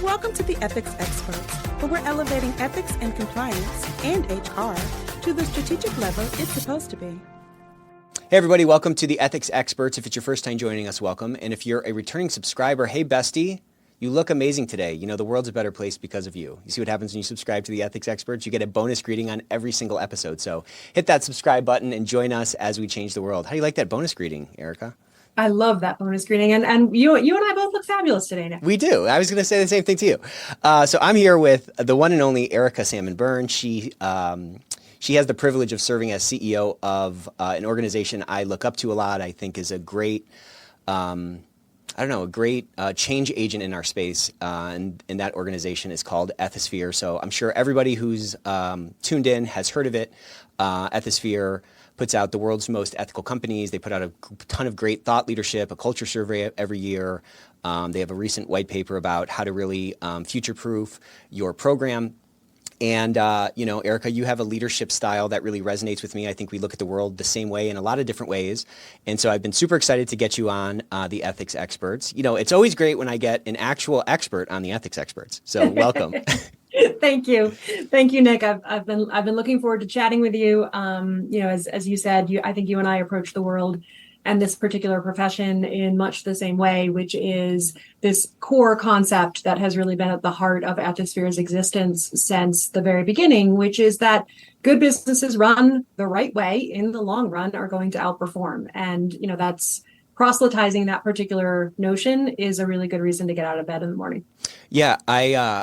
Welcome to the Ethics Experts, where we're elevating ethics and compliance and HR to the strategic level it's supposed to be. Hey everybody, welcome to the Ethics Experts. If it's your first time joining us, welcome. And if you're a returning subscriber, hey bestie, you look amazing today. You know, the world's a better place because of you. You see what happens when you subscribe to the Ethics Experts? You get a bonus greeting on every single episode. So hit that subscribe button and join us as we change the world. How do you like that bonus greeting, Erica? I love that bonus greeting. And you and I both look fabulous today, Nick. We do. I was going to say the same thing to you. So I'm here with the one and only Erica Salmon Byrne. She has the privilege of serving as CEO of an organization I look up to a lot. I think is a great, a great change agent in our space. And that organization is called Ethisphere. So I'm sure everybody who's tuned in has heard of it. Ethisphere puts out the world's most ethical companies. They put out a ton of great thought leadership, a culture survey every year. They have a recent white paper about how to really future-proof your program. And, Erica, you have a leadership style that really resonates with me. I think we look at the world the same way in a lot of different ways. And so I've been super excited to get you on the Ethics Experts. You know, it's always great when I get an actual expert on the Ethics Experts. So welcome. Thank you, Nick. I've been looking forward to chatting with you. As you said, I think you and I approach the world and this particular profession in much the same way, which is this core concept that has really been at the heart of Ethisphere's existence since the very beginning, which is that good businesses run the right way in the long run are going to outperform. And, that's proselytizing that particular notion is a really good reason to get out of bed in the morning. Yeah,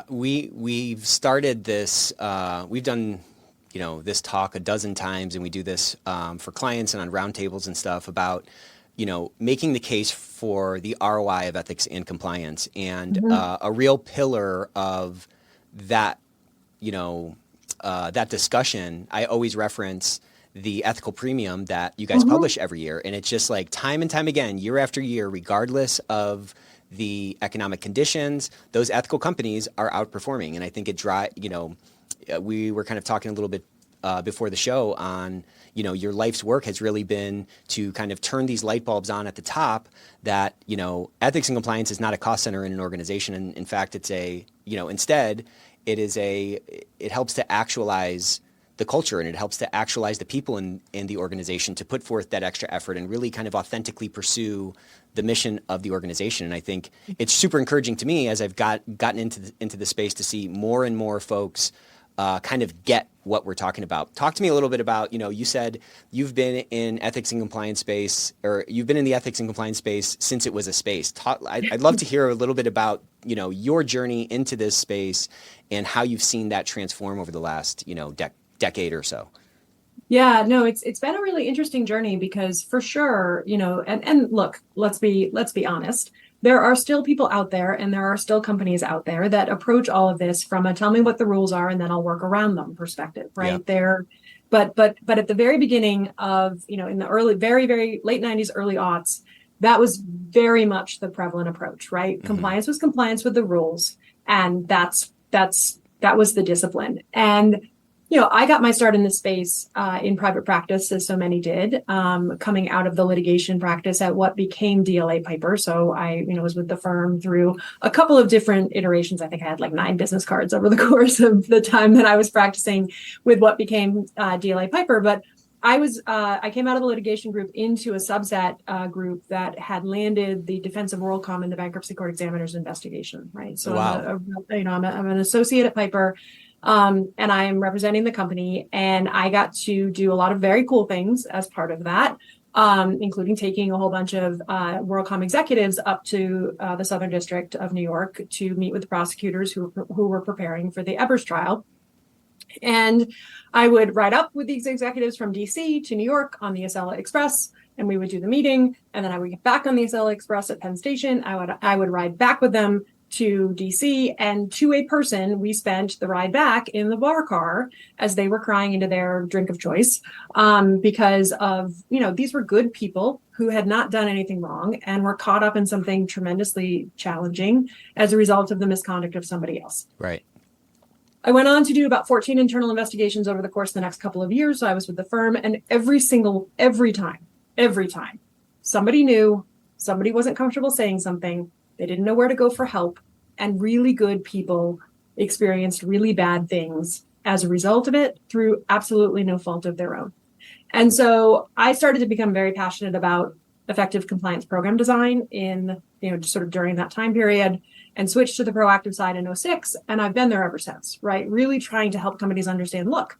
we've started this, we've done this talk a dozen times, and we do this for clients and on roundtables and stuff about, making the case for the ROI of ethics and compliance. And a real pillar of that, that discussion, I always reference the ethical premium that you guys publish every year. And it's just like time and time again, year after year, regardless of the economic conditions, those ethical companies are outperforming. And I think we were kind of talking a little bit before the show on, your life's work has really been to kind of turn these light bulbs on at the top that, ethics and compliance is not a cost center in an organization. And in fact, it's instead it helps to actualize the culture, and it helps to actualize the people in the organization to put forth that extra effort and really kind of authentically pursue the mission of the organization. And I think it's super encouraging to me as I've gotten into the space to see more and more folks kind of get what we're talking about. Talk to me a little bit about, you said you've been in ethics and compliance space, or you've been in the ethics and compliance space since it was a space. I'd love to hear a little bit about, your journey into this space and how you've seen that transform over the last, decade or so. Yeah, no, it's been a really interesting journey because for sure, and look, let's be honest. There are still people out there and there are still companies out there that approach all of this from a tell me what the rules are and then I'll work around them perspective, right? Yeah. But at the very beginning of, in the early, very, very late 90s, early aughts, that was very much the prevalent approach, right? Mm-hmm. Compliance was compliance with the rules. And that was the discipline. And I got my start in this space in private practice, as so many did, coming out of the litigation practice at what became DLA Piper. So I, was with the firm through a couple of different iterations. I think I had like 9 business cards over the course of the time that I was practicing with what became DLA Piper. But I came out of the litigation group into a subset group that had landed the defense of WorldCom in the bankruptcy court examiner's investigation, right? So wow. I'm an associate at Piper. And I'm representing the company, and I got to do a lot of very cool things as part of that, including taking a whole bunch of WorldCom executives up to the Southern District of New York to meet with the prosecutors who were preparing for the Ebers trial. And I would ride up with these executives from DC to New York on the Acela Express, and we would do the meeting. And then I would get back on the Acela Express at Penn Station. I would ride back with them to DC, and to a person, we spent the ride back in the bar car as they were crying into their drink of choice, because of, these were good people who had not done anything wrong and were caught up in something tremendously challenging as a result of the misconduct of somebody else. Right. I went on to do about 14 internal investigations over the course of the next couple of years. So I was with the firm, and every time, somebody knew, somebody wasn't comfortable saying something, they didn't know where to go for help, and really good people experienced really bad things as a result of it through absolutely no fault of their own. And so I started to become very passionate about effective compliance program design in, just sort of during that time period, and switched to the proactive side in '06. And I've been there ever since, right? Really trying to help companies understand, look,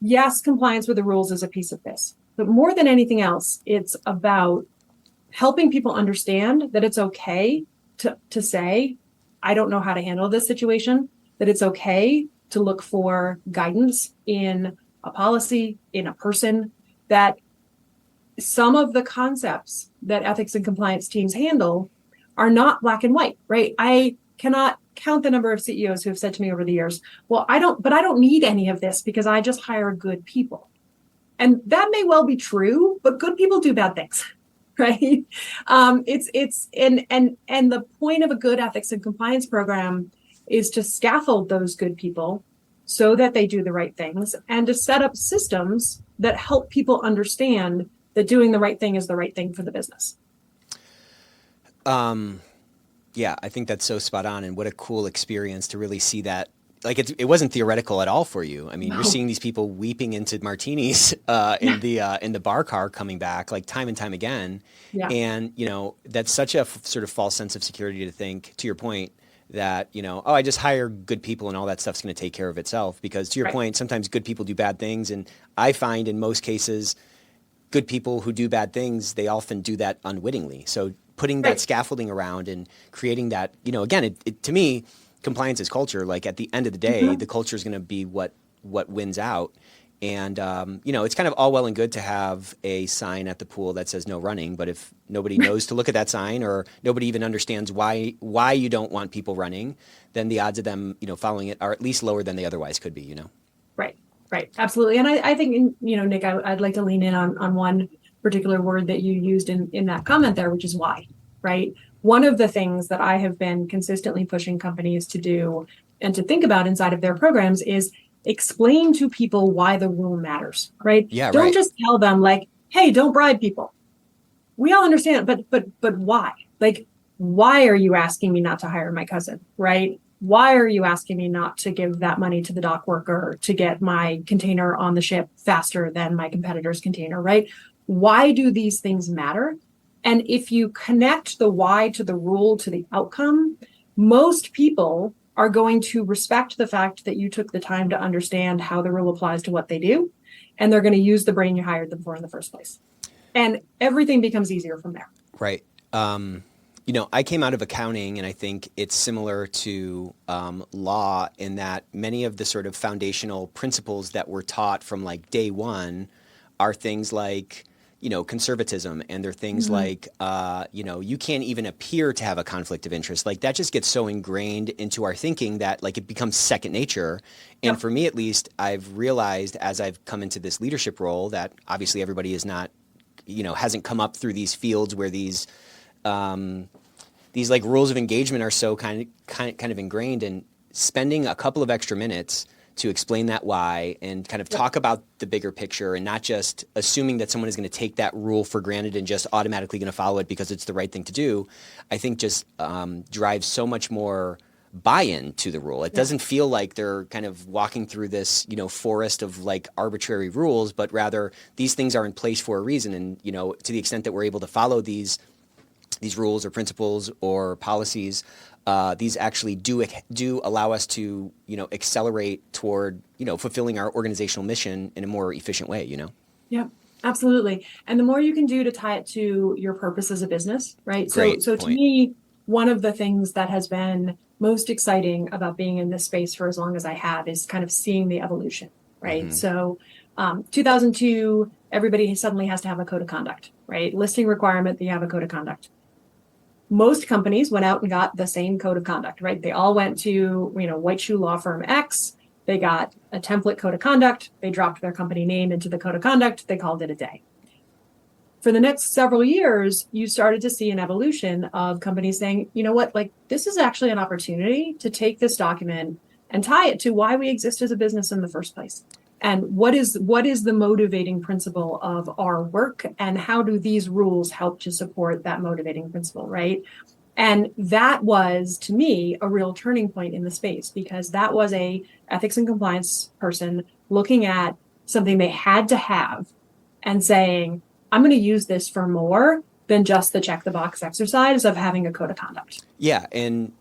yes, compliance with the rules is a piece of this, but more than anything else, it's about helping people understand that it's okay to say, I don't know how to handle this situation, that it's okay to look for guidance in a policy, in a person, that some of the concepts that ethics and compliance teams handle are not black and white, right? I cannot count the number of CEOs who have said to me over the years, well, I don't need any of this because I just hire good people. And that may well be true, but good people do bad things, right? And the point of a good ethics and compliance program is to scaffold those good people so that they do the right things, and to set up systems that help people understand that doing the right thing is the right thing for the business. Yeah, I think that's so spot on, and what a cool experience to really see that. Like it wasn't theoretical at all for you. I mean, You're seeing these people weeping into martinis in the bar car coming back, like time and time again. Yeah. And that's such a sort of false sense of security to think, to your point, that I just hire good people and all that stuff's going to take care of itself. Because to your point, sometimes good people do bad things, and I find in most cases, good people who do bad things, they often do that unwittingly. So putting that scaffolding around and creating that, again, to me, compliance is culture. Like at the end of the day, the culture is going to be what wins out. And, it's kind of all well and good to have a sign at the pool that says no running. But if nobody knows to look at that sign, or nobody even understands why you don't want people running, then the odds of them, following it are at least lower than they otherwise could be, Right. Absolutely. And I think, Nick, I'd like to lean in on one particular word that you used in that comment there, which is why, right? One of the things that I have been consistently pushing companies to do and to think about inside of their programs is explain to people why the rule matters, right? Yeah, Don't just tell them like, hey, don't bribe people. We all understand, but why? Like, why are you asking me not to hire my cousin, right? Why are you asking me not to give that money to the dock worker to get my container on the ship faster than my competitor's container, right? Why do these things matter? And if you connect the why to the rule to the outcome, most people are going to respect the fact that you took the time to understand how the rule applies to what they do, and they're going to use the brain you hired them for in the first place. And everything becomes easier from there. Right. I came out of accounting, and I think it's similar to law in that many of the sort of foundational principles that were taught from like day one are things like, conservatism, and they're things like, you can't even appear to have a conflict of interest. Like that just gets so ingrained into our thinking that like it becomes second nature. And for me, at least, I've realized as I've come into this leadership role that obviously everybody is not, hasn't come up through these fields where these like rules of engagement are so kind of ingrained, and spending a couple of extra minutes to explain that why and kind of talk about the bigger picture, and not just assuming that someone is going to take that rule for granted and just automatically going to follow it because it's the right thing to do, I think just drives so much more buy-in to the rule. It doesn't feel like they're kind of walking through this, forest of like arbitrary rules, but rather these things are in place for a reason. And, to the extent that we're able to follow these rules or principles or policies, these actually do allow us to, accelerate toward, fulfilling our organizational mission in a more efficient way, Yeah, absolutely. And the more you can do to tie it to your purpose as a business, right? So to me, one of the things that has been most exciting about being in this space for as long as I have is kind of seeing the evolution, right? So 2002, everybody suddenly has to have a code of conduct, right? Listing requirement that you have a code of conduct. Most companies went out and got the same code of conduct, right? They all went to, white shoe law firm X. They got a template code of conduct. They dropped their company name into the code of conduct. They called it a day. For the next several years, you started to see an evolution of companies saying, you know what, like this is actually an opportunity to take this document and tie it to why we exist as a business in the first place. And what is the motivating principle of our work, and how do these rules help to support that motivating principle, right? And that was, to me, a real turning point in the space, because that was a ethics and compliance person looking at something they had to have and saying, I'm going to use this for more than just the check the box exercise of having a code of conduct. Yeah. And,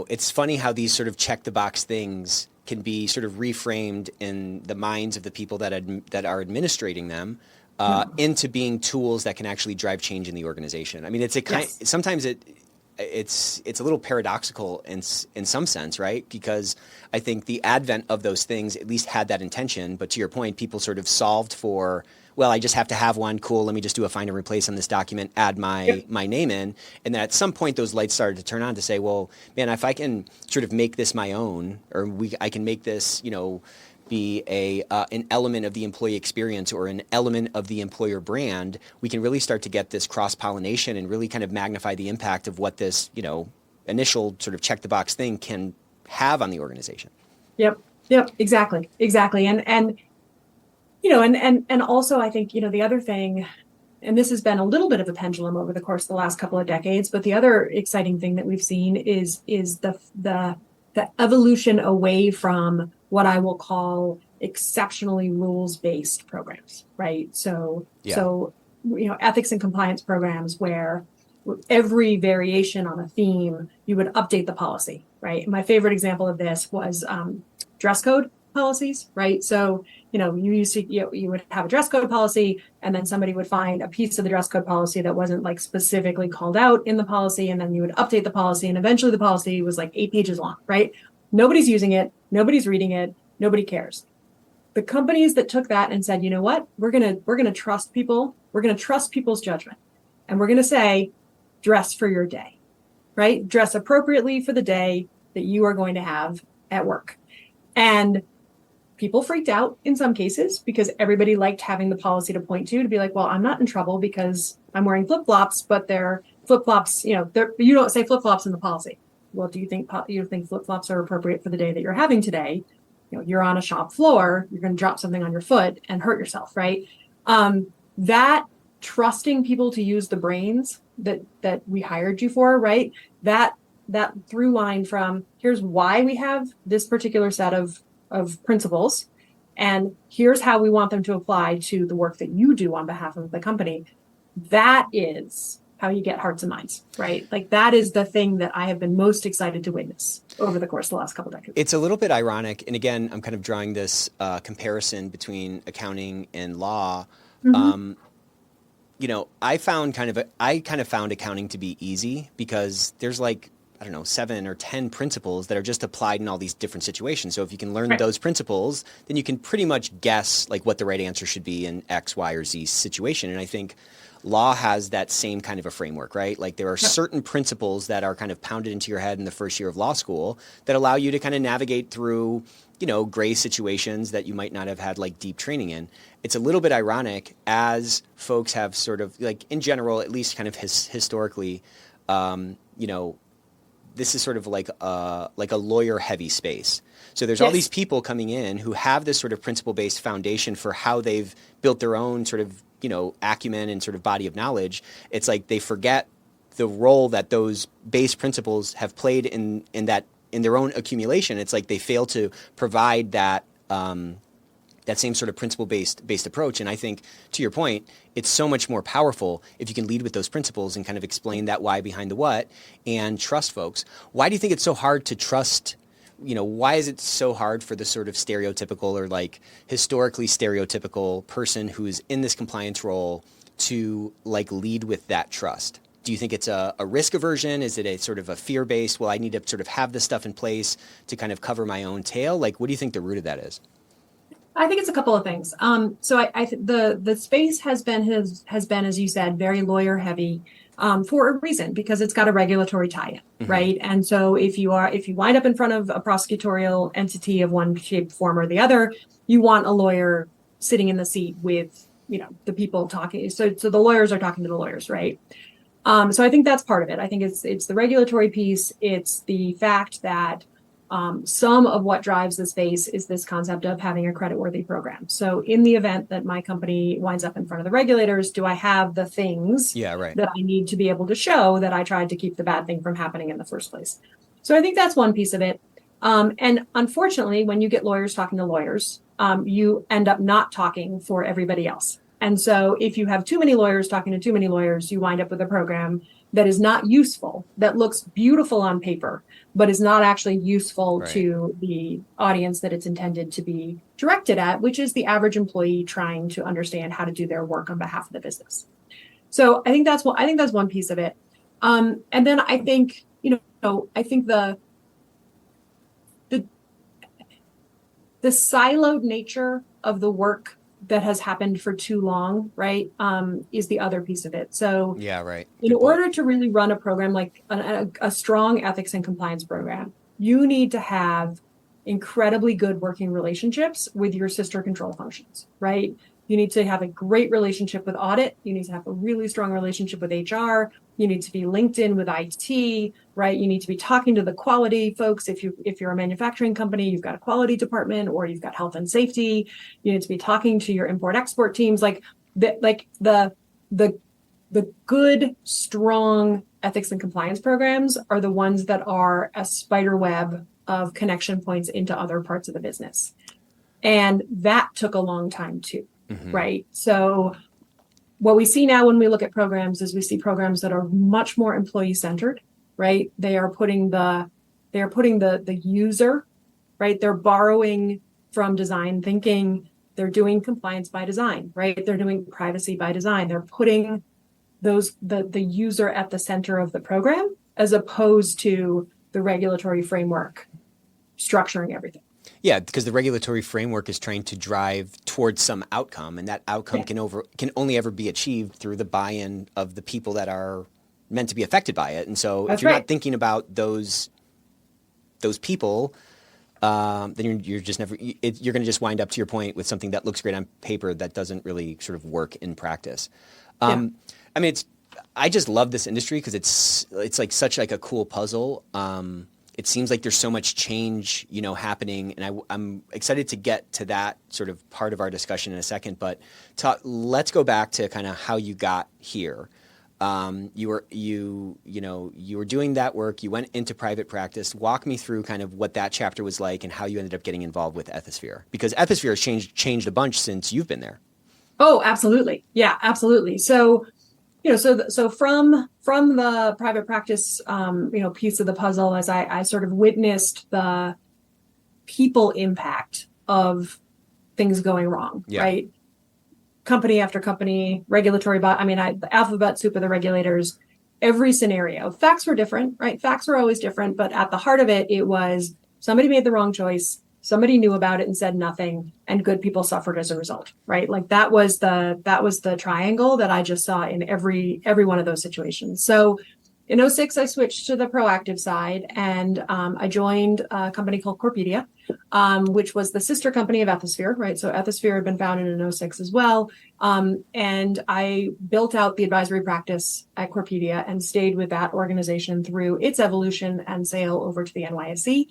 it's funny how these sort of check the box things can be sort of reframed in the minds of the people that are administrating them into being tools that can actually drive change in the organization. I mean, sometimes it's a little paradoxical in some sense, right? Because I think the advent of those things at least had that intention. But to your point, people sort of solved for, well, I just have to have one. Cool. Let me just do a find and replace on this document, add my name in. And then at some point, those lights started to turn on to say, well, man, if I can sort of make this my own, or I can make this, be an element of the employee experience or an element of the employer brand, we can really start to get this cross-pollination and really kind of magnify the impact of what this, initial sort of check the box thing can have on the organization. Yep, exactly. And also I think, the other thing, and this has been a little bit of a pendulum over the course of the last couple of decades, but the other exciting thing that we've seen is the evolution away from what I will call exceptionally rules-based programs, right? So ethics and compliance programs where every variation on a theme, you would update the policy, right? My favorite example of this was dress code policies, right? So, you would have a dress code policy, and then somebody would find a piece of the dress code policy that wasn't like specifically called out in the policy, and then you would update the policy, and eventually the policy was like 8 pages long, right? Nobody's using it, nobody's reading it, nobody cares. The companies that took that and said, you know what, we're gonna trust people, we're gonna trust people's judgment, and we're gonna say, dress for your day, right? Dress appropriately for the day that you are going to have at work. And people freaked out in some cases because everybody liked having the policy to point to be like, well, I'm not in trouble because I'm wearing flip-flops, but they're flip-flops, you don't say flip-flops in the policy. Well, do you think flip-flops are appropriate for the day that you're having today? You're on a shop floor, you're going to drop something on your foot and hurt yourself, right? That trusting people to use the brains that we hired you for, right? That through line from here's why we have this particular set of principles, and here's how we want them to apply to the work that you do on behalf of the company. That is how you get hearts and minds, right? Like that is the thing that I have been most excited to witness over the course of the last couple of decades. It's a little bit ironic. And again, I'm kind of drawing this comparison between accounting and law. Mm-hmm. I kind of found accounting to be easy because there's 7 or 10 principles that are just applied in all these different situations. So if you can learn those principles, then you can pretty much guess what the right answer should be in X, Y, or Z situation. And I think law has that same kind of a framework, right? Like there are certain principles that are kind of pounded into your head in the first year of law school that allow you to kind of navigate through, gray situations that you might not have had deep training in. It's a little bit ironic as folks have sort of in general, at least kind of historically, this is sort of like a lawyer heavy space. So there's all these people coming in who have this sort of principle-based foundation for how they've built their own sort of, acumen and sort of body of knowledge. It's like they forget the role that those base principles have played in their own accumulation. It's like they fail to provide that same sort of principle-based approach. And I think, to your point, it's so much more powerful if you can lead with those principles and kind of explain that why behind the what and trust folks. Why do you think it's so hard to trust? Why is it so hard for the sort of stereotypical or historically stereotypical person who's in this compliance role to lead with that trust? Do you think it's a risk aversion? Is it a sort of a fear-based, well, I need to sort of have this stuff in place to kind of cover my own tail? What do you think the root of that is? I think it's a couple of things. So the space has been, as you said, very lawyer heavy for a reason, because it's got a regulatory tie-in, mm-hmm. right? And so if you wind up in front of a prosecutorial entity of one shape, form, or the other, you want a lawyer sitting in the seat with the people talking. So the lawyers are talking to the lawyers, right? So I think that's part of it. I think it's the regulatory piece. It's the fact that Some of what drives the space is this concept of having a creditworthy program. So in the event that my company winds up in front of the regulators, do I have the things that I need to be able to show that I tried to keep the bad thing from happening in the first place? So I think that's one piece of it. And unfortunately, when you get lawyers talking to lawyers, you end up not talking for everybody else. And so if you have too many lawyers talking to too many lawyers, you wind up with a program that is not useful, that looks beautiful on paper, but is not actually useful to the audience that it's intended to be directed at, which is the average employee trying to understand how to do their work on behalf of the business. So I think that's one piece of it. And then I think, I think the siloed nature of the work that has happened for too long, right, is the other piece of it. So in order to really run a program like a strong ethics and compliance program, you need to have incredibly good working relationships with your sister control functions, right? You need to have a great relationship with audit. You need to have a really strong relationship with HR. You need to be linked in with IT, right? You need to be talking to the quality folks. If you're a manufacturing company, you've got a quality department, or you've got health and safety. You need to be talking to your import-export teams. The good, strong ethics and compliance programs are the ones that are a spider web of connection points into other parts of the business. And that took a long time too. Right. So what we see now when we look at programs is we see programs that are much more employee centered, right? They are putting the user, right? They're borrowing from design thinking. They're doing compliance by design, right? They're doing privacy by design. They're putting the user at the center of the program, as opposed to the regulatory framework structuring everything. Yeah, because the regulatory framework is trying to drive towards some outcome, and that outcome can only ever be achieved through the buy-in of the people that are meant to be affected by it. And so if you're not thinking about those people, then you're just never you're going to just wind up, to your point, with something that looks great on paper that doesn't really sort of work in practice. I mean, I just love this industry because it's like such like a cool puzzle. It seems like there's so much change, happening, and I'm excited to get to that sort of part of our discussion in a second. But let's go back to kind of how you got here. You were doing that work. You went into private practice. Walk me through kind of what that chapter was like and how you ended up getting involved with Ethisphere, because Ethisphere has changed a bunch since you've been there. Oh, absolutely. Yeah, absolutely. So. So from the private practice, piece of the puzzle, as I sort of witnessed the people impact of things going wrong, right? Company after company, regulatory, the alphabet soup of the regulators, every scenario. Facts were different, right? Facts were always different, but at the heart of it, it was somebody made the wrong choice. Somebody knew about it and said nothing, and good people suffered as a result, right? Like that was the triangle that I just saw in every one of those situations. So in 2006, I switched to the proactive side, and I joined a company called Corpedia, which was the sister company of Ethisphere, right? So Ethisphere had been founded in 2006 as well. And I built out the advisory practice at Corpedia and stayed with that organization through its evolution and sale over to the NYSE.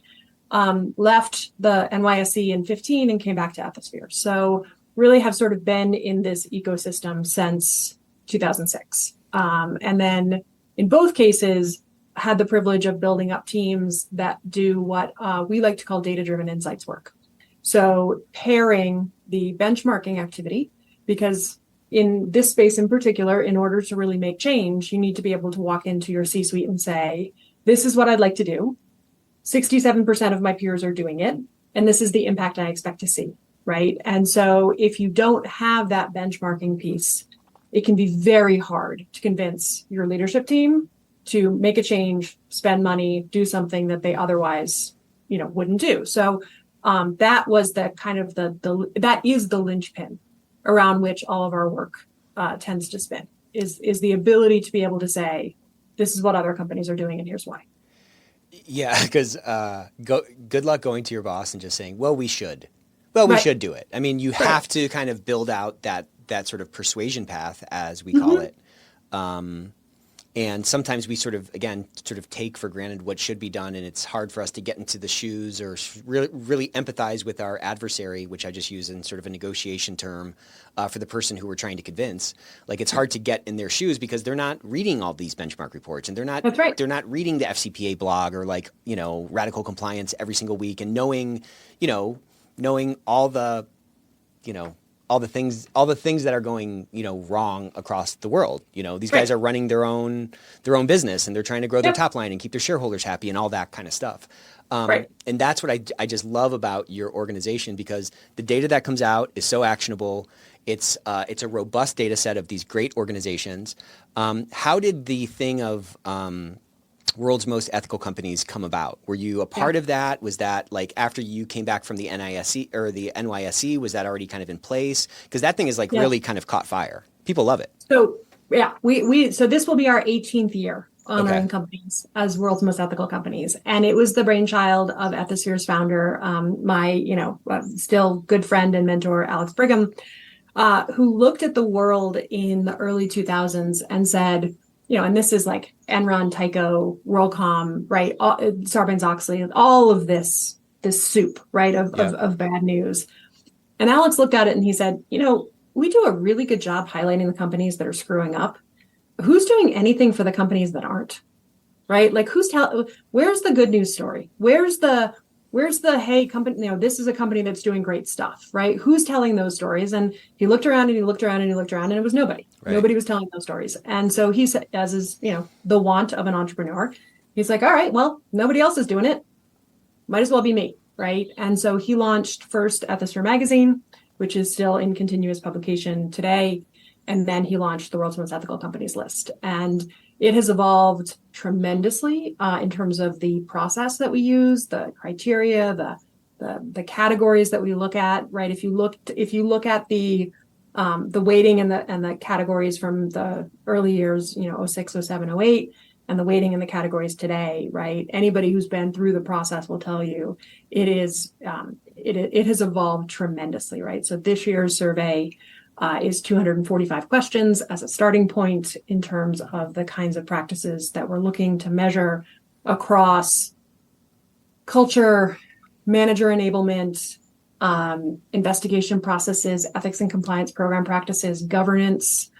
Left the NYSE in 2015 and came back to Ethisphere. So really have sort of been in this ecosystem since 2006. And then in both cases, had the privilege of building up teams that do what we like to call data-driven insights work. So pairing the benchmarking activity, because in this space in particular, in order to really make change, you need to be able to walk into your C-suite and say, this is what I'd like to do. 67% of my peers are doing it, and this is the impact I expect to see, right? And so if you don't have that benchmarking piece, it can be very hard to convince your leadership team to make a change, spend money, do something that they otherwise, wouldn't do. So that was the kind of that is the linchpin around which all of our work tends to spin, is the ability to be able to say, this is what other companies are doing and here's why. Yeah, because good luck going to your boss and just saying, well, we should. Well, we should do it. I mean, you have to kind of build out that sort of persuasion path, as we call it. And sometimes we sort of take for granted what should be done, and it's hard for us to get into the shoes or really empathize with our adversary, which I just use in sort of a negotiation term for the person who we're trying to convince. Like, it's hard to get in their shoes because they're not reading all these benchmark reports, and That's right. they're not reading the FCPA blog or radical compliance every single week and knowing all the all the things that are going, wrong across the world. These guys are running their own business, and they're trying to grow their top line and keep their shareholders happy and all that kind of stuff. And that's what I just love about your organization, because the data that comes out is so actionable. It's a robust data set of these great organizations. How did the thing of World's Most Ethical Companies come about? Were you a part of that? Was that like after you came back from the NISC or the NYSE? Was that already kind of in place? Because that thing is really kind of caught fire. People love it. So so this will be our 18th year honoring companies as World's Most Ethical Companies, and it was the brainchild of Ethisphere's founder, my still good friend and mentor Alex Brigham, who looked at the world in the early 2000s and said, and this is like Enron, Tyco, WorldCom, right? Sarbanes-Oxley, all of this soup, right, of bad news. And Alex looked at it and he said, we do a really good job highlighting the companies that are screwing up. Who's doing anything for the companies that aren't, right? Like, where's the good news story? Where's the, hey, company, this is a company that's doing great stuff, right? Who's telling those stories? And he looked around and he looked around and he looked around, and it was nobody. Right. Nobody was telling those stories. And so he said, as is, the want of an entrepreneur, he's like, all right, well, nobody else is doing it. Might as well be me, right? And so he launched first Ethisphere magazine, which is still in continuous publication today. And then he launched the World's Most Ethical Companies list. And it has evolved tremendously in terms of the process that we use, the criteria, the categories that we look at, right? If you look at the weighting and the categories from the early years, 06, 07, 08, and the weighting in the categories today, right? Anybody who's been through the process will tell you it has evolved tremendously, right? So this year's survey is 245 questions as a starting point in terms of the kinds of practices that we're looking to measure across culture, manager enablement, investigation processes, ethics and compliance program practices, governance.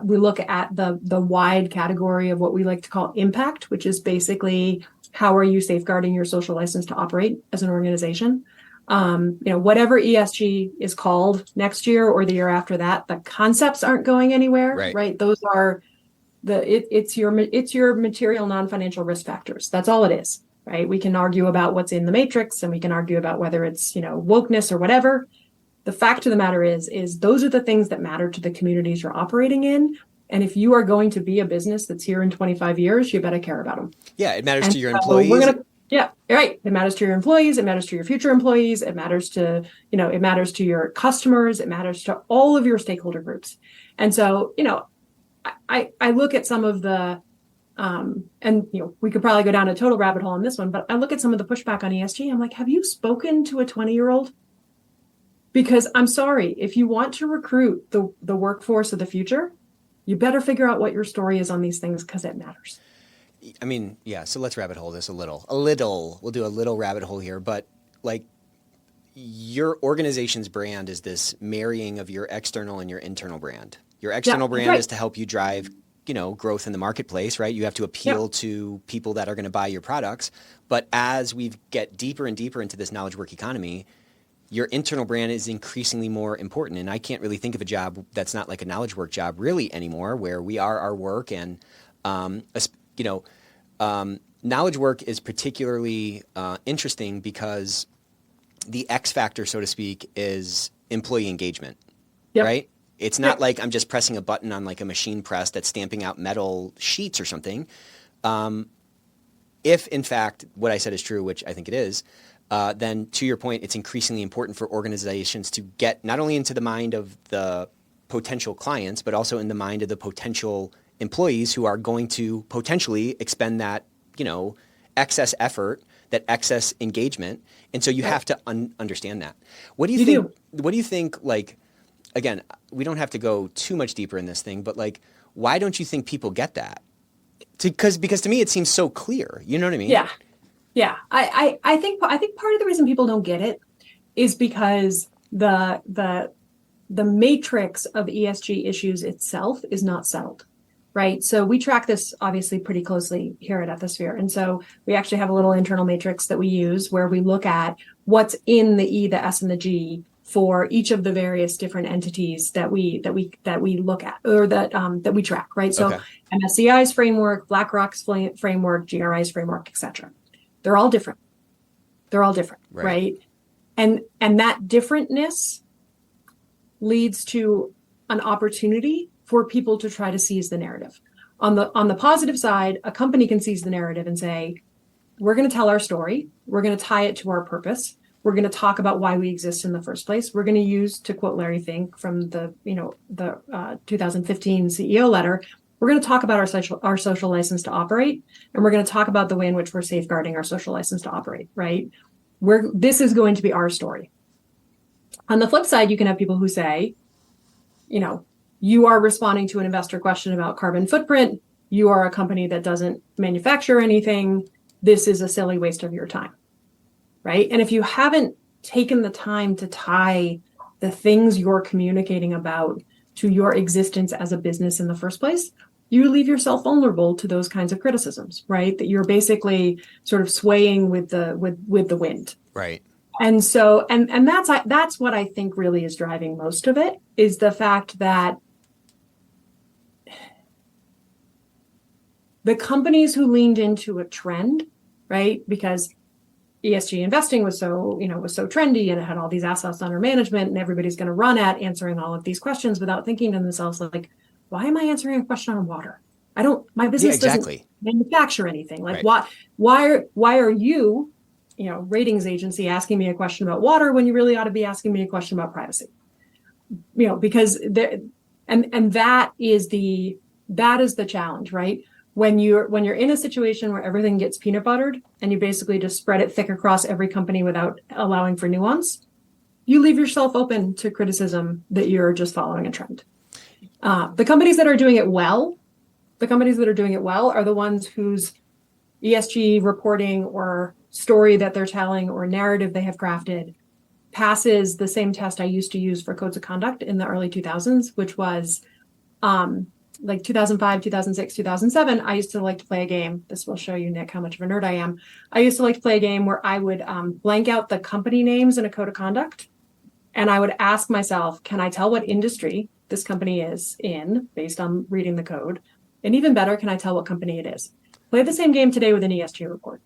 We look at the wide category of what we like to call impact, which is basically how are you safeguarding your social license to operate as an organization. Whatever ESG is called next year or the year after that, the concepts aren't going anywhere, right? Those are it's your material non-financial risk factors. That's all it is, right? We can argue about what's in the matrix, and we can argue about whether it's, wokeness or whatever. The fact of the matter is those are the things that matter to the communities you're operating in. And if you are going to be a business that's here in 25 years, you better care about them. Yeah, it matters to your employees. Yeah, right. It matters to your employees. It matters to your future employees. It matters to, it matters to your customers. It matters to all of your stakeholder groups. And so, I look at some of the, we could probably go down a total rabbit hole on this one, but I look at some of the pushback on ESG. I'm like, have you spoken to a 20-year-old? Because I'm sorry, if you want to recruit the workforce of the future, you better figure out what your story is on these things, because it matters. I mean, yeah, so let's rabbit hole this a little. We'll do a little rabbit hole here, but like, your organization's brand is this marrying of your external and your internal brand. Your external brand is to help you drive, growth in the marketplace, right? You have to appeal to people that are going to buy your products. But as we get deeper and deeper into this knowledge work economy, your internal brand is increasingly more important. And I can't really think of a job that's not like a knowledge work job really anymore, where we are our work. And, knowledge work is particularly interesting because the X factor, so to speak, is employee engagement, right? It's not like I'm just pressing a button on like a machine press that's stamping out metal sheets or something. If, in fact, what I said is true, which I think it is, then to your point, it's increasingly important for organizations to get not only into the mind of the potential clients, but also in the mind of the potential employees who are going to potentially expend that, excess effort, that excess engagement. And so you have to understand that. What do you think? What do you think, like, again, we don't have to go too much deeper in this thing, but like, why don't you think people get that? Because to me it seems so clear. You know what I mean? Yeah. Yeah. I think part of the reason people don't get it is because the matrix of ESG issues itself is not settled. Right. So we track this obviously pretty closely here at Ethisphere. And so we actually have a little internal matrix that we use where we look at what's in the E, the S, and the G for each of the various different entities that we look at, or that we track. Right. So Okay. MSCI's framework, BlackRock's framework, GRI's framework, etc. They're all different. Right. And that differentness leads to an opportunity for people to try to seize the narrative. On the positive side, a company can seize the narrative and say, we're going to tell our story. We're going to tie it to our purpose. We're going to talk about why we exist in the first place. We're going to use, to quote Larry Fink from the 2015 CEO letter, we're going to talk about our social license to operate, and we're going to talk about the way in which we're safeguarding our social license to operate, right? This is going to be our story. On the flip side, you can have people who say, you are responding to an investor question about carbon footprint. You are a company that doesn't manufacture anything. This is a silly waste of your time, right? And if you haven't taken the time to tie the things you're communicating about to your existence as a business in the first place, you leave yourself vulnerable to those kinds of criticisms, right? That you're basically sort of swaying with the wind. Right. And so, and that's what I think really is driving most of it, is the fact that the companies who leaned into a trend, right? Because ESG investing was so trendy, and it had all these assets under management, and everybody's going to run at answering all of these questions without thinking to themselves, like, why am I answering a question on water? My business doesn't manufacture anything. Like, right. why are you, ratings agency, asking me a question about water when you really ought to be asking me a question about privacy? Because that is the challenge, right? When you're in a situation where everything gets peanut buttered and you basically just spread it thick across every company without allowing for nuance, you leave yourself open to criticism that you're just following a trend. The companies that are doing it well are the ones whose ESG reporting or story that they're telling or narrative they have crafted passes the same test I used to use for codes of conduct in the early 2000s, which was like 2005, 2006, 2007, I used to like to play a game. This will show you, Nick, how much of a nerd I am. I used to like to play a game where I would blank out the company names in a code of conduct. And I would ask myself, can I tell what industry this company is in based on reading the code? And even better, can I tell what company it is? Play the same game today with an ESG report.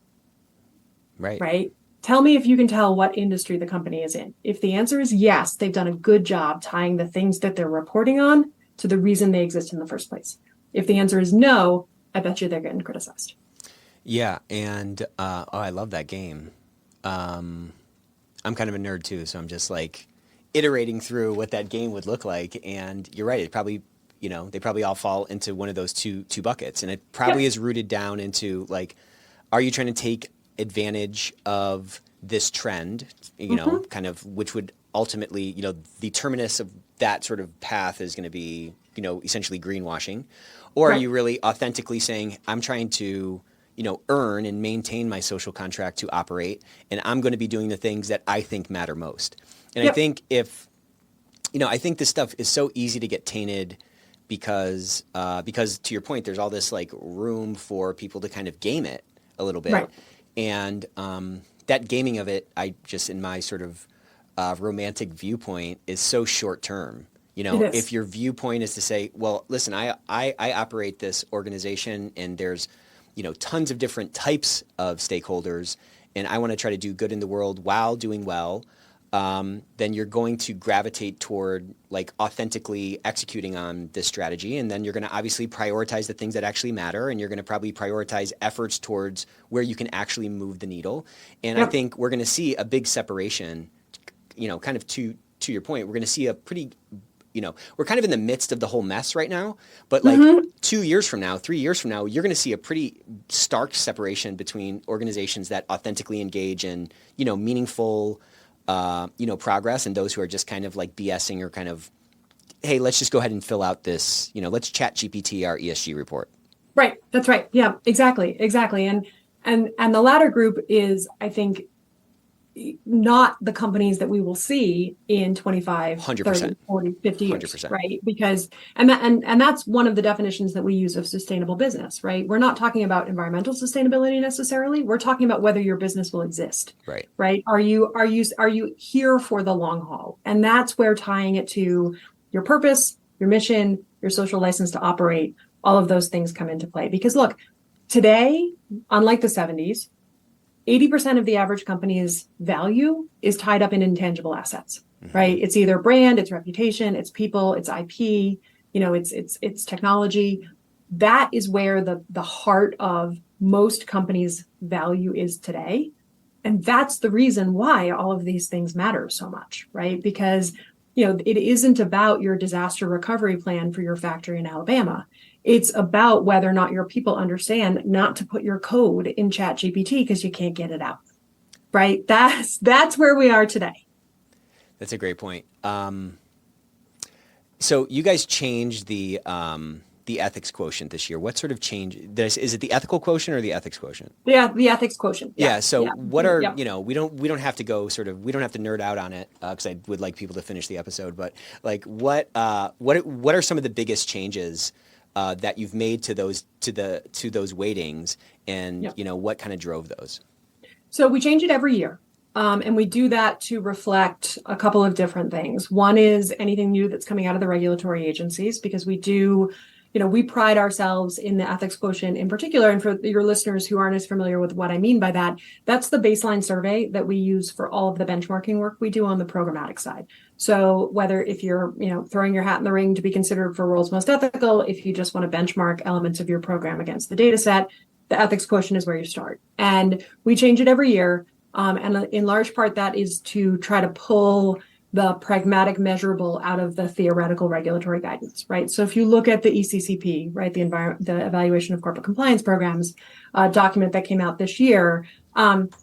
Right? Tell me if you can tell what industry the company is in. If the answer is yes, they've done a good job tying the things that they're reporting on to the reason they exist in the first place. If the answer is no, I bet you they're getting criticized. Yeah, and I love that game. I'm kind of a nerd too, so I'm just like iterating through what that game would look like. And you're right; it probably, they probably all fall into one of those two buckets, and it probably is rooted down into like, are you trying to take advantage of this trend? Kind of, which would ultimately, the terminus of that sort of path is going to be, essentially greenwashing, or are you really authentically saying, I'm trying to, earn and maintain my social contract to operate, and I'm going to be doing the things that I think matter most. And I think I think this stuff is so easy to get tainted because to your point, there's all this like room for people to kind of game it a little bit. Right. And that gaming of it, I just, in my sort of romantic viewpoint, is so short term. If your viewpoint is to say, well, listen, I operate this organization and there's, tons of different types of stakeholders, and I want to try to do good in the world while doing well, then you're going to gravitate toward like authentically executing on this strategy. And then you're going to obviously prioritize the things that actually matter. And you're going to probably prioritize efforts towards where you can actually move the needle. And I think we're going to see a big separation, kind of to your point, we're going to see a pretty, we're kind of in the midst of the whole mess right now, but like 2 years from now, 3 years from now, you're going to see a pretty stark separation between organizations that authentically engage in, meaningful, progress, and those who are just kind of like BSing or kind of, hey, let's just go ahead and fill out this, let's chat GPT our ESG report. Right. That's right. Yeah, exactly. Exactly. And the latter group is, I think, not the companies that we will see in 25, 30, 100%. 40, 50 years, 100%. right? Because and that's one of the definitions that we use of sustainable business, right? We're not talking about environmental sustainability necessarily. We're talking about whether your business will exist. Right. Right? Are you here for the long haul? And that's where tying it to your purpose, your mission, your social license to operate, all of those things come into play. Because look, today, unlike the 70s, 80% of the average company's value is tied up in intangible assets, right? It's either brand, it's reputation, it's people, it's IP, it's technology. That is where the heart of most companies' value is today. And that's the reason why all of these things matter so much, right? Because, it isn't about your disaster recovery plan for your factory in Alabama. It's about whether or not your people understand not to put your code in ChatGPT because you can't get it out, right? That's where we are today. That's a great point. So you guys changed the ethics quotient this year. What sort of change? Is it the ethical quotient or the ethics quotient? Yeah, the ethics quotient. Yeah. So what are Yeah. we don't have to go we don't have to nerd out on it because I would like people to finish the episode. But like what are some of the biggest changes that you've made to those weightings, and what kind of drove those? So we change it every year. And we do that to reflect a couple of different things. One is anything new that's coming out of the regulatory agencies, because we do, we pride ourselves in the ethics quotient in particular. And for your listeners who aren't as familiar with what I mean by that, that's the baseline survey that we use for all of the benchmarking work we do on the programmatic side. So whether if you're, throwing your hat in the ring to be considered for world's most ethical, if you just want to benchmark elements of your program against the data set, the ethics quotient is where you start. And we change it every year. And in large part, that is to try to pull the pragmatic measurable out of the theoretical regulatory guidance, right? So if you look at the ECCP, right, the Evaluation of Corporate Compliance Programs document that came out this year,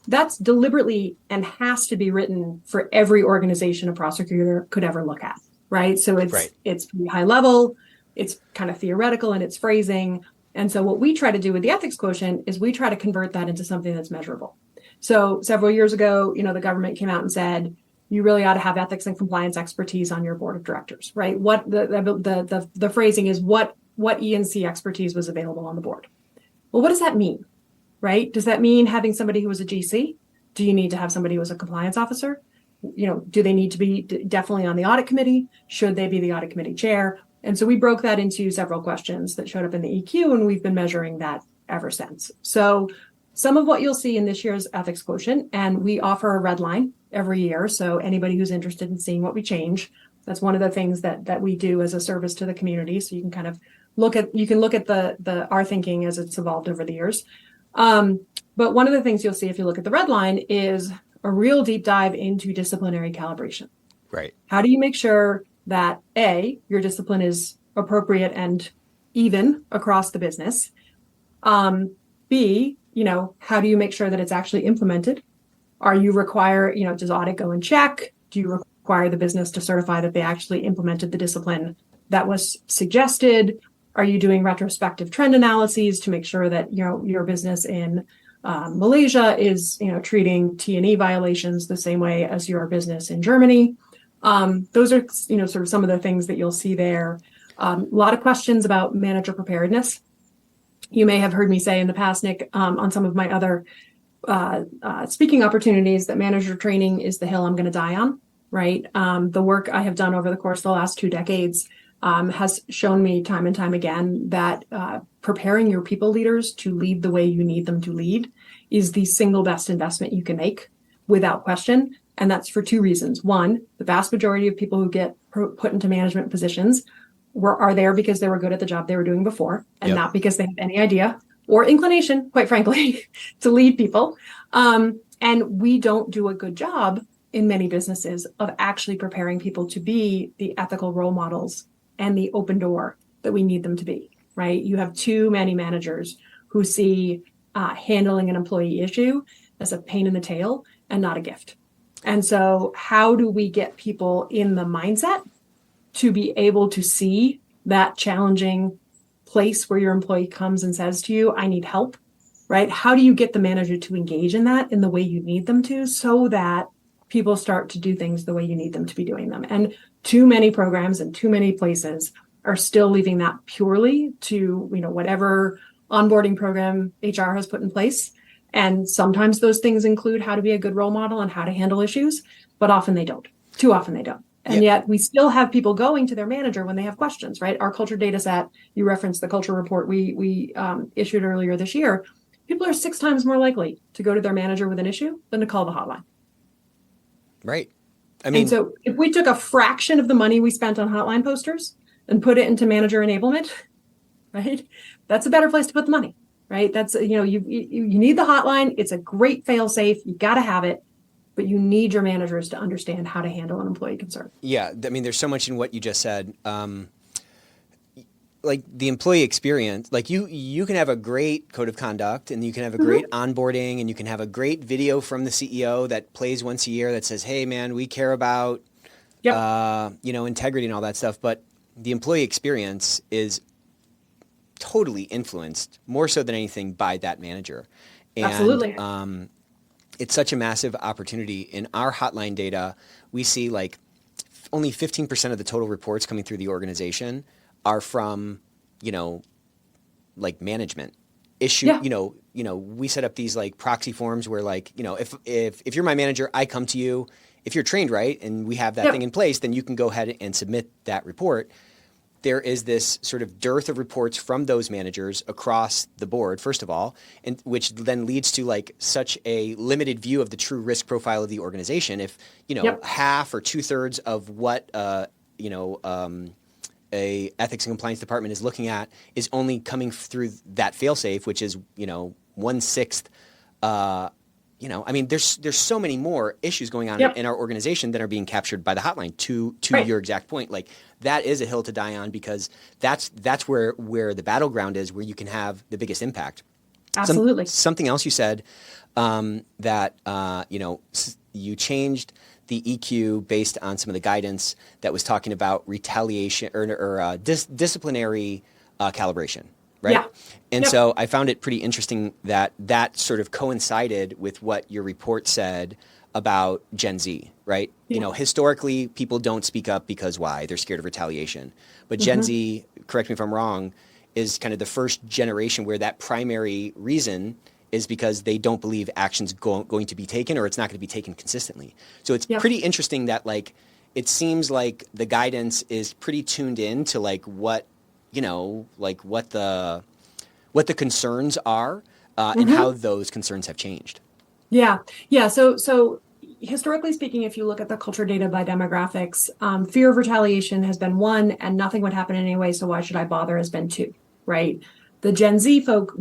that's deliberately and has to be written for every organization a prosecutor could ever look at, right? So it's pretty high level, it's kind of theoretical in its phrasing. And so what we try to do with the ethics quotient is we try to convert that into something that's measurable. So several years ago, the government came out and said, you really ought to have ethics and compliance expertise on your board of directors, right? What the phrasing is, what E&C expertise was available on the board. Well, what does that mean, right? Does that mean having somebody who was a GC? Do you need to have somebody who was a compliance officer? Do they need to be definitely on the audit committee? Should they be the audit committee chair? And so we broke that into several questions that showed up in the EQ, and we've been measuring that ever since. So some of what you'll see in this year's ethics quotient, and we offer a red line every year. So anybody who's interested in seeing what we change, that's one of the things that we do as a service to the community. So you can kind of look at our thinking as it's evolved over the years. But one of the things you'll see if you look at the red line is a real deep dive into disciplinary calibration. Right. How do you make sure that A, your discipline is appropriate and even across the business? B, how do you make sure that it's actually implemented? Are you does audit go and check? Do you require the business to certify that they actually implemented the discipline that was suggested? Are you doing retrospective trend analyses to make sure that, your business in Malaysia is, treating T&E violations the same way as your business in Germany? Those are, sort of some of the things that you'll see there. A lot of questions about manager preparedness. You may have heard me say in the past, Nick, on some of my other speaking opportunities, that manager training is the hill I'm going to die on, right? The work I have done over the course of the last 2 decades has shown me time and time again that preparing your people leaders to lead the way you need them to lead is the single best investment you can make without question. And that's for 2 reasons. One, the vast majority of people who get put into management positions are there because they were good at the job they were doing before, and not because they have any idea or inclination, quite frankly, to lead people. And we don't do a good job in many businesses of actually preparing people to be the ethical role models and the open door that we need them to be, right? You have too many managers who see handling an employee issue as a pain in the tail and not a gift. And so how do we get people in the mindset to be able to see that challenging place where your employee comes and says to you, I need help, right? How do you get the manager to engage in that in the way you need them to, so that people start to do things the way you need them to be doing them? And too many programs and too many places are still leaving that purely to, whatever onboarding program HR has put in place. And sometimes those things include how to be a good role model and how to handle issues, but often they don't. Too often they don't. And yet we still have people going to their manager when they have questions, right? Our culture data set, you referenced the culture report we issued earlier this year. People are 6 times more likely to go to their manager with an issue than to call the hotline. Right. I mean, and so if we took a fraction of the money we spent on hotline posters and put it into manager enablement, right? That's a better place to put the money, right? That's, you need the hotline. It's a great fail safe. You got to have it, but you need your managers to understand how to handle an employee concern. Yeah. I mean, there's so much in what you just said. Like the employee experience, like you can have a great code of conduct and you can have a great onboarding and you can have a great video from the CEO that plays once a year that says, hey man, we care about, integrity and all that stuff. But the employee experience is totally influenced more so than anything by that manager. And, absolutely. It's such a massive opportunity. In our hotline data, we see like only 15% of the total reports coming through the organization are from, like management issue. Yeah. We set up these like proxy forms where like, if you're my manager, I come to you. If you're trained right and we have that thing in place, then you can go ahead and submit that report. There is this sort of dearth of reports from those managers across the board, first of all, and which then leads to like such a limited view of the true risk profile of the organization. If, half or 2/3 of what, a ethics and compliance department is looking at is only coming through that fail-safe, which is, 1/6. There's so many more issues going on in our organization that are being captured by the hotline. To your exact point, like that is a hill to die on because that's where the battleground is, where you can have the biggest impact. Absolutely. Something else you said that you changed the EQ based on some of the guidance that was talking about retaliation or disciplinary calibration, right? Yeah. And so I found it pretty interesting that sort of coincided with what your report said about Gen Z, right? Yeah. Historically, people don't speak up because why? They're scared of retaliation. But Gen Z, correct me if I'm wrong, is kind of the first generation where that primary reason is because they don't believe action's going to be taken or it's not going to be taken consistently. So it's pretty interesting that like it seems like the guidance is pretty tuned in to like what the concerns are and how those concerns have changed. Yeah. So historically speaking, if you look at the culture data by demographics, fear of retaliation has been 1, and nothing would happen anyway, so why should I bother has been 2, right? The Gen Z folk,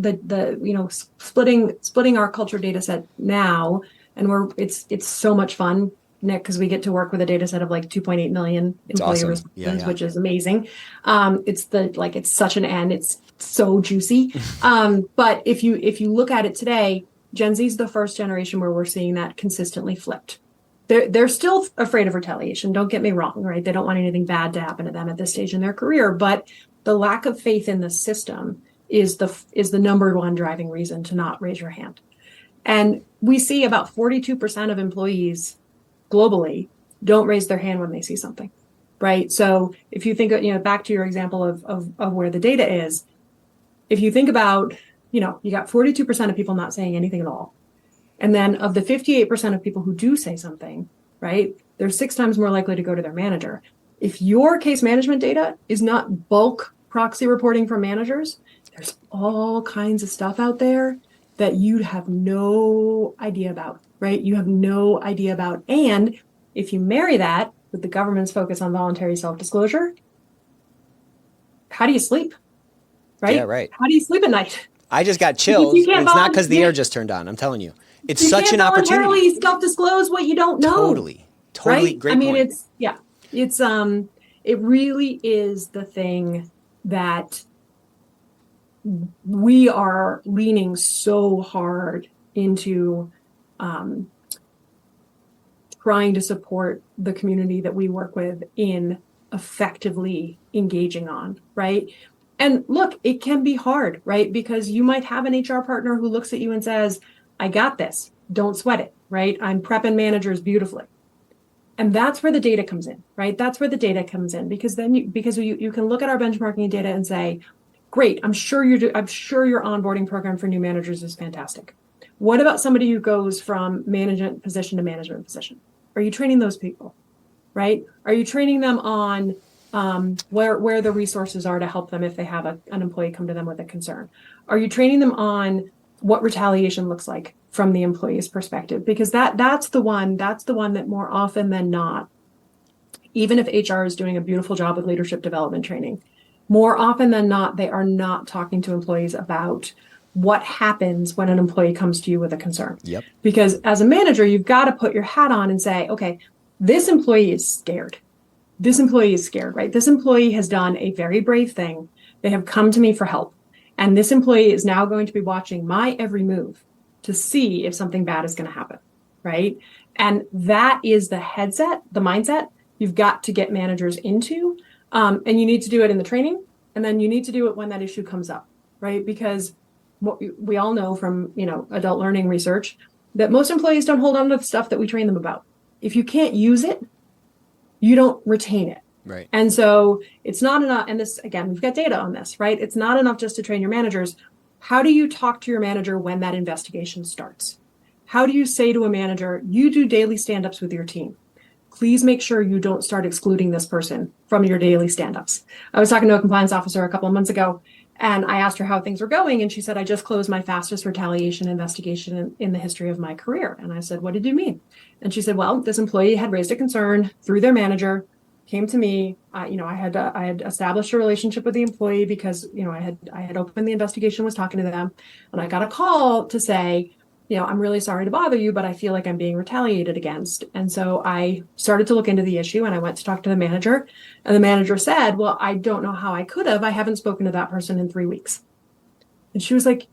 splitting our culture data set now, and it's so much fun, Nick, because we get to work with a data set of like 2.8 million employee responses, which is amazing. It's such an N, it's so juicy. But if you look at it today, Gen Z is the first generation where we're seeing that consistently flipped. They're still afraid of retaliation. Don't get me wrong, right? They don't want anything bad to happen to them at this stage in their career, but the lack of faith in the system is the number one driving reason to not raise your hand. And we see about 42% of employees globally don't raise their hand when they see something, right? So if you think, back to your example of where the data is, if you think about, you got 42% of people not saying anything at all. And then of the 58% of people who do say something, right, they're 6 times more likely to go to their manager. If your case management data is not bulk proxy reporting from managers, there's all kinds of stuff out there that you have no idea about, right? You have no idea about. And if you marry that with the government's focus on voluntary self-disclosure, how do you sleep? Right? Yeah, right. How do you sleep at night? I just got chills. It's not because the air just turned on. I'm telling you. It's such an opportunity. You can't voluntarily self-disclose what you don't know. Totally. Right? Great point. It really is the thing that we are leaning so hard into trying to support the community that we work with in effectively engaging on, right? And look, it can be hard, right? Because you might have an HR partner who looks at you and says, I got this. Don't sweat it, right? I'm prepping managers beautifully. And that's where the data comes in, right? That's where the data comes in, because then you can look at our benchmarking data and say, great, I'm sure your onboarding program for new managers is fantastic. What about somebody who goes from management position to management position? Are you training those people, right? Are you training them on where the resources are to help them if they have an employee come to them with a concern? Are you training them on what retaliation looks like from the employee's perspective? Because that's the one that more often than not, even if HR is doing a beautiful job with leadership development training, more often than not, they are not talking to employees about what happens when an employee comes to you with a concern. Yep. Because as a manager, you've got to put your hat on and say, okay, this employee is scared. This employee is scared, right? This employee has done a very brave thing. They have come to me for help. And this employee is now going to be watching my every move to see if something bad is going to happen, right? And that is the mindset you've got to get managers into. And you need to do it in the training, and then you need to do it when that issue comes up, right? Because what we all know from, adult learning research, that most employees don't hold on to the stuff that we train them about. If you can't use it, you don't retain it. Right. And so it's not enough. And this, again, we've got data on this, right? It's not enough just to train your managers. How do you talk to your manager when that investigation starts? How do you say to a manager, you do daily stand-ups with your team? Please make sure you don't start excluding this person from your daily stand-ups. I was talking to a compliance officer a couple of months ago, and I asked her how things were going. And she said, I just closed my fastest retaliation investigation in the history of my career. And I said, what did you mean? And she said, well, this employee had raised a concern through their manager, came to me. I had established a relationship with the employee because, I had opened the investigation, was talking to them. And I got a call to say, I'm really sorry to bother you, but I feel like I'm being retaliated against. And so I started to look into the issue, and I went to talk to the manager, and the manager said, well, I don't know how I could have. I haven't spoken to that person in 3 weeks. And she was like,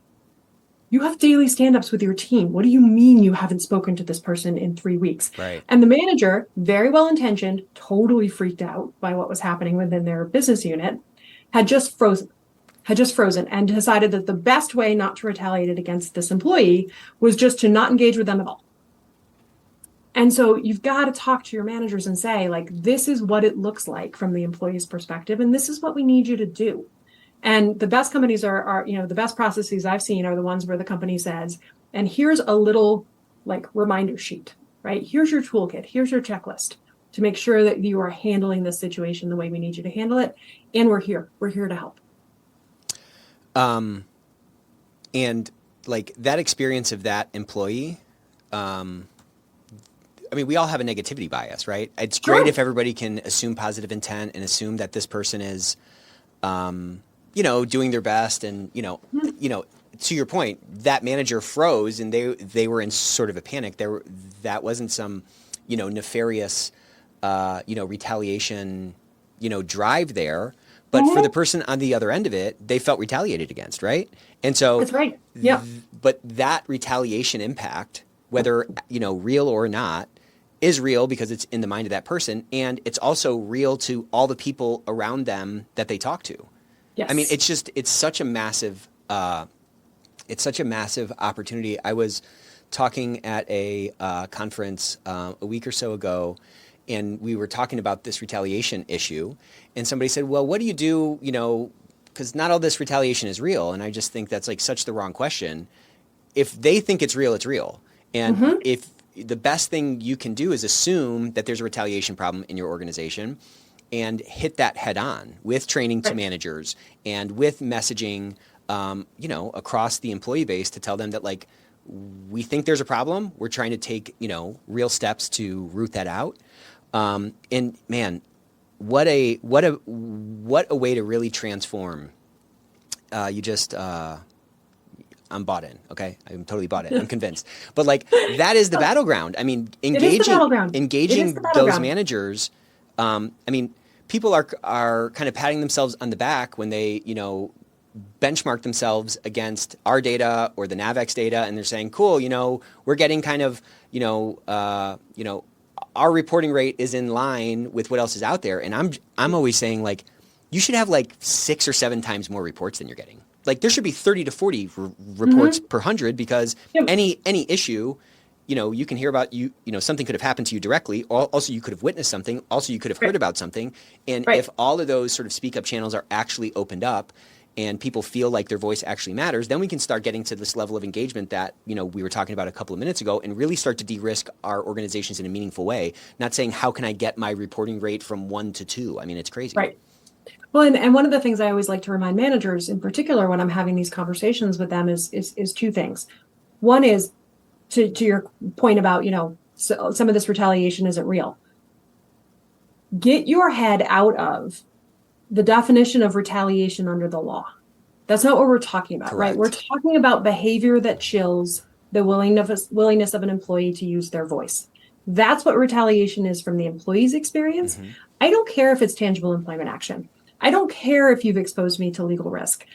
you have daily stand-ups with your team. What do you mean you haven't spoken to this person in 3 weeks? Right. And the manager, very well-intentioned, totally freaked out by what was happening within their business unit, had just frozen and decided that the best way not to retaliate against this employee was just to not engage with them at all. And so you've got to talk to your managers and say, like, this is what it looks like from the employee's perspective, and this is what we need you to do. And the best companies are the best processes I've seen are the ones where the company says, and here's a little reminder sheet, right? Here's your toolkit. Here's your checklist to make sure that you are handling this situation the way we need you to handle it. And we're here to help. And that experience of that employee, we all have a negativity bias, right? It's great if everybody can assume positive intent and assume that this person is, doing their best. And, to your point, that manager froze and they were in sort of a panic. That wasn't some, nefarious, retaliation, drive there. But for the person on the other end of it, they felt retaliated against, right? And so that's right. Yeah. But that retaliation impact, whether real or not, is real because it's in the mind of that person, and it's also real to all the people around them that they talk to. Yes. It's such a massive opportunity. I was talking at a conference a week or so ago, and we were talking about this retaliation issue, and somebody said, well, what do you do, because not all this retaliation is real. And I just think that's such the wrong question. If they think it's real, it's real. And if the best thing you can do is assume that there's a retaliation problem in your organization and hit that head on with training to managers and with messaging, across the employee base to tell them that we think there's a problem. We're trying to take, real steps to root that out. And man, what a way to really transform. I'm bought in. Okay. I'm totally bought in. I'm convinced. But that is the battleground. Engaging those managers. People are kind of patting themselves on the back when they, benchmark themselves against our data or the NAVEX data. And they're saying, cool, we're getting kind of, our reporting rate is in line with what else is out there. And I'm always saying you you should have like 6 or 7 times more reports than you're getting. Like there should be 30 to 40 reports per 100 because any issue, you can hear about something could have happened to you directly. Also, you could have witnessed something. Also, you could have heard about something. And if all of those sort of speak up channels are actually opened up and people feel like their voice actually matters, then we can start getting to this level of engagement that, we were talking about a couple of minutes ago and really start to de-risk our organizations in a meaningful way. Not saying, how can I get my reporting rate from 1 to 2? I mean, it's crazy. Right. Well, and one of the things I always like to remind managers in particular when I'm having these conversations with them is 2 things. One is to your point about, so some of this retaliation isn't real. Get your head out of the definition of retaliation under the law. That's not what we're talking about, right? We're talking about behavior that chills the willingness of an employee to use their voice. That's what retaliation is from the employee's experience. I don't care if it's tangible employment action. I don't care if you've exposed me to legal risk.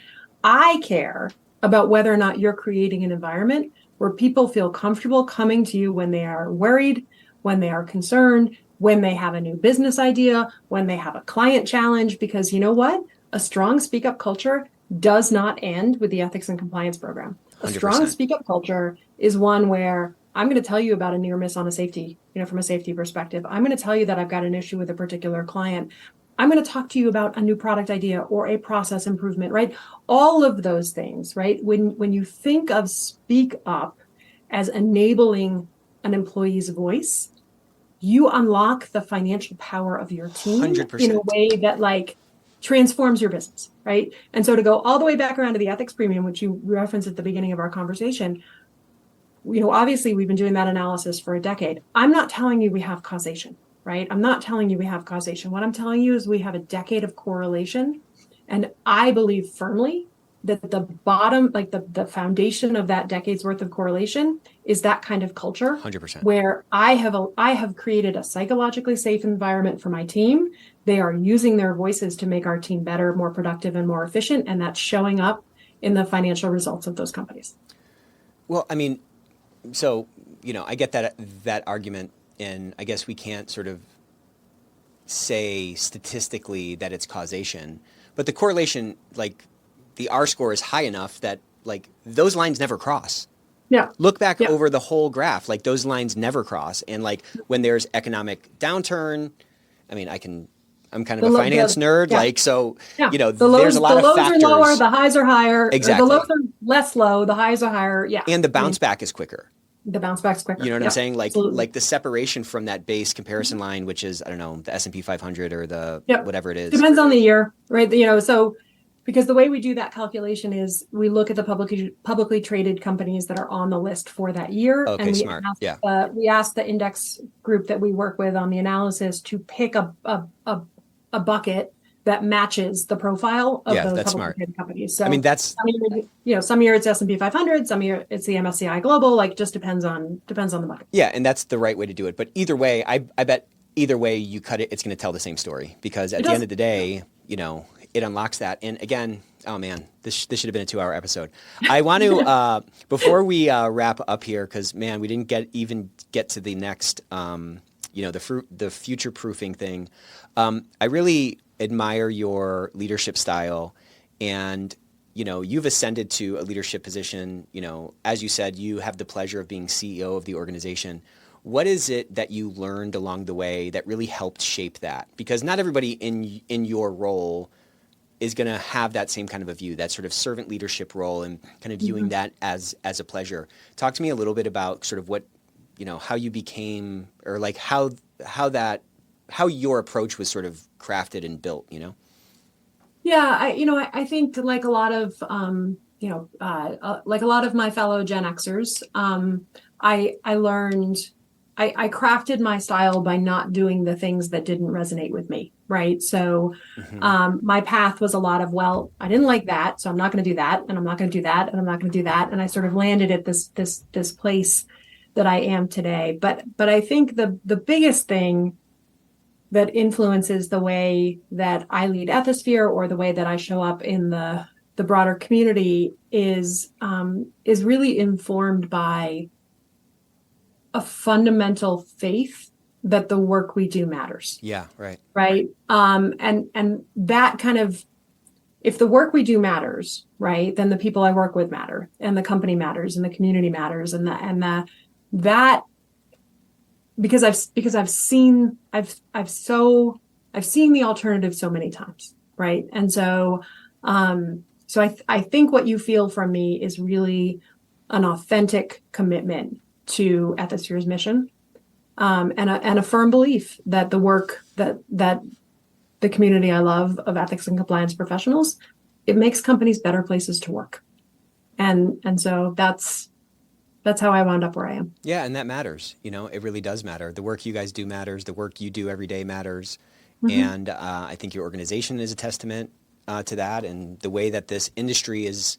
I care about whether or not you're creating an environment where people feel comfortable coming to you when they are worried, when they are concerned, when they have a new business idea, when they have a client challenge, because you know what? A strong speak up culture does not end with the ethics and compliance program. A 100%. strong speak up culture is one where I'm going to tell you about a near miss on a safety, from a safety perspective. I'm going to tell you that I've got an issue with a particular client. I'm going to talk to you about a new product idea or a process improvement, right? All of those things, right? When you think of speak up as enabling an employee's voice, you unlock the financial power of your team 100%. in a way that transforms your business, right? And so to go all the way back around to the ethics premium, which you referenced at the beginning of our conversation, obviously we've been doing that analysis for a decade. I'm not telling you we have causation, right? I'm not telling you we have causation. What I'm telling you is we have a decade of correlation. And I believe firmly that the bottom, the foundation of that decade's worth of correlation is that kind of culture 100%. where I have created a psychologically safe environment for my team. They are using their voices to make our team better, more productive, and more efficient. And that's showing up in the financial results of those companies. Well, I mean, so, I get that argument, and I guess we can't sort of say statistically that it's causation, but the correlation, the R score is high enough that those lines never cross. Yeah. Look back over the whole graph, those lines never cross. And when there's economic downturn, I mean, I'm kind of a finance nerd, there's a lot of factors. The lows are lower, the highs are higher. Exactly. The lows are less low, the highs are higher. Yeah. And the bounce back is quicker. The bounce back's quicker. You know what I'm saying? Absolutely. The separation from that base comparison line, which is, I don't know, the S&P 500 or the whatever it is. Depends on the year, right? So because the way we do that calculation is we look at the publicly traded companies that are on the list for that year. Okay, and smart. We ask the index group that we work with on the analysis to pick a bucket that matches the profile of those publicly traded companies. So I mean, that's some year it's S&P 500, some year it's the MSCI Global. Just depends on the bucket. Yeah, and that's the right way to do it. But either way, I bet either way you cut it, it's going to tell the same story because at the end of the day, it unlocks that. And again, oh man, this should have been a 2-hour episode. I want to before we wrap up here, because man, we didn't get to the next the future proofing thing. I really admire your leadership style, and you've ascended to a leadership position. As you said, you have the pleasure of being CEO of the organization. What is it that you learned along the way that really helped shape that? Because not everybody in your role is going to have that same kind of a view, that sort of servant leadership role, and kind of viewing that as a pleasure. Talk to me a little bit about sort of what how you became, or how your approach was sort of crafted and built, Yeah, I think like a lot of like a lot of my fellow Gen Xers, I learned I crafted my style by not doing the things that didn't resonate with me, right? So my path was a lot of, I didn't like that, so I'm not going to do that, and I'm not going to do that, and I'm not going to do that, and I sort of landed at this place that I am today. But I think the biggest thing that influences the way that I lead Ethisphere or the way that I show up in the broader community is really informed by a fundamental faith that the work we do matters. Yeah, right. Right. And that kind of, if the work we do matters, right, then the people I work with matter, and the company matters, and the community matters, and that because I've seen the alternative so many times, right? And so I think what you feel from me is really an authentic commitment to Ethisphere's mission, and a firm belief that the work that the community I love of ethics and compliance professionals, it makes companies better places to work. And so that's how I wound up where I am. Yeah, and that matters. It really does matter. The work you guys do matters. The work you do every day matters. And I think your organization is a testament to that, and the way that this industry is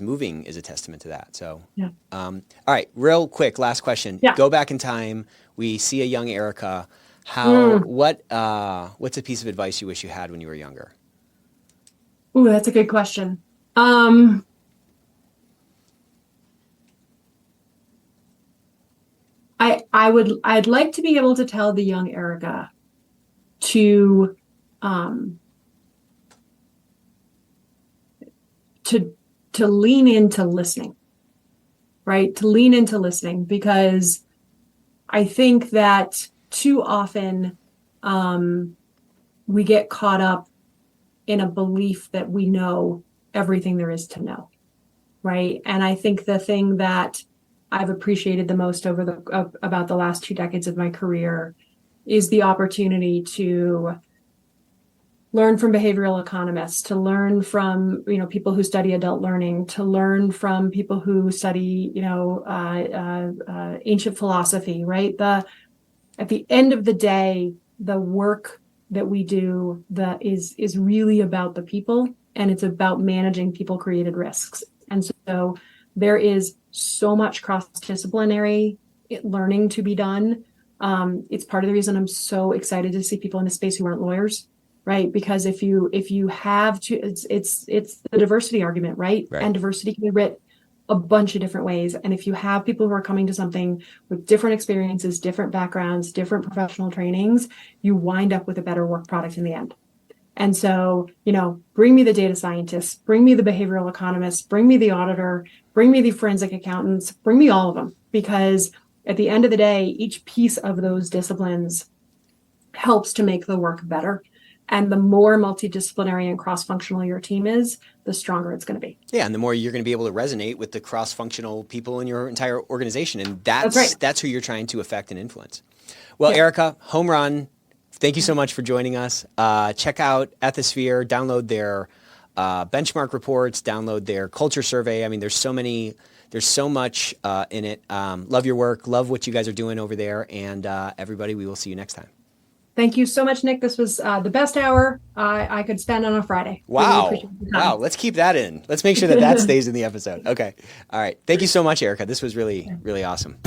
moving is a testament to that. So, yeah. All right, real quick, last question. Yeah. Go back in time. We see a young Erica. What's a piece of advice you wish you had when you were younger? Ooh, that's a good question. I'd like to be able to tell the young Erica to lean into listening, right? To lean into listening, because I think that too often we get caught up in a belief that we know everything there is to know, right? And I think the thing that I've appreciated the most about the last 2 decades of my career is the opportunity to learn from behavioral economists, to learn from people who study adult learning, to learn from people who study ancient philosophy, right? At the end of the day, the work that we do that is really about the people, and it's about managing people created risks. And so there is so much cross-disciplinary learning to be done. It's part of the reason I'm so excited to see people in the space who aren't lawyers, right? Because if you have to, it's the diversity argument, right? And diversity can be writ a bunch of different ways. And if you have people who are coming to something with different experiences, different backgrounds, different professional trainings, you wind up with a better work product in the end. And so, bring me the data scientists, bring me the behavioral economists, bring me the auditor, bring me the forensic accountants, bring me all of them, because at the end of the day, each piece of those disciplines helps to make the work better. And the more multidisciplinary and cross-functional your team is, the stronger it's going to be. Yeah, and the more you're going to be able to resonate with the cross-functional people in your entire organization. And that's right. That's who you're trying to affect and influence. Well, yeah. Erica, home run. Thank you so much for joining us. Check out Ethisphere, download their benchmark reports, download their culture survey. I mean, there's so much in it. Love your work. Love what you guys are doing over there. And everybody, we will see you next time. Thank you so much, Nick. This was the best hour I could spend on a Friday. Wow. Really wow. Let's keep that in. Let's make sure that stays in the episode. Okay. All right. Thank you so much, Erica. This was really, really awesome.